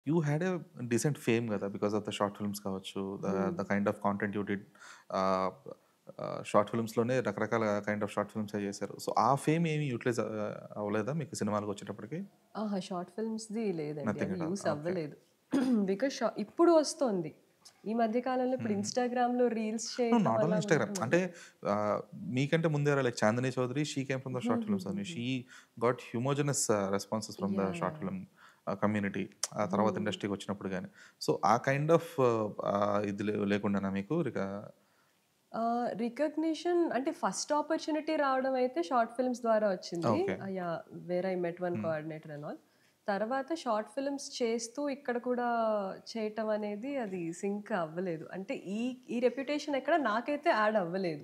You had a decent fame కదా! Because of the short films కావచ్చు, the kind of content you did. Ah, short ఫిల్మ్స్‌లోనే రకరకాల kind of short ఫిల్మ్సే చేశారు. So, ఆ fame ఏమి utilise అవ్వలేదా మీకు సినిమాలకొచ్చేటప్పటికి? ఆహా! షార్ట్ ఫిల్మ్స్‌ది లేదండి. నథింగ్ అది ఎట్ ఆల్. Use okay. అవ్వలేదు. బికాజ్ ఇప్పుడు వస్తోంది. ఈ మధ్య కాలంలో ఇప్పుడు హ్మ్. ఇన్‌స్టాగ్రామ్‌లో రీల్స్ నో, చేయటం నాట్ ఓన్లీ అలా ఇన్‌స్టాగ్రామ్. ఉండటం వల్ల అంటే మీకంటే ముందే like 'Chandini Chowdary' she came from the short films only. హుహుహుహుహు. She got humongous responses from the yeah! Short yeah! Film community. ఆ తర్వాత హ్మ్. ఇండస్ట్రీకొచ్చినప్పుడు గాని. సో, ఆ కైండ్ ఆఫ్ ఇది లేకుండానా మీకు రికగ్నిషన్ అంటే ఫస్ట్ ఆపర్చునిటీ రావడం అయితే షార్ట్ ఫిల్మ్స్ ద్వారా వచ్చింది. Okay. Yeah! Where I met one hmm. Coordinator and all. తర్వాత షార్ట్ ఫిల్మ్స్ చేస్తూ ఇక్కడ కూడా చేయటం అనేది అది సింక్ అవ్వలేదు. అంటే ఈ ఈ రెప్యుటేషన్ ఎక్కడ నాకైతే యాడ్ అవ్వలేదు.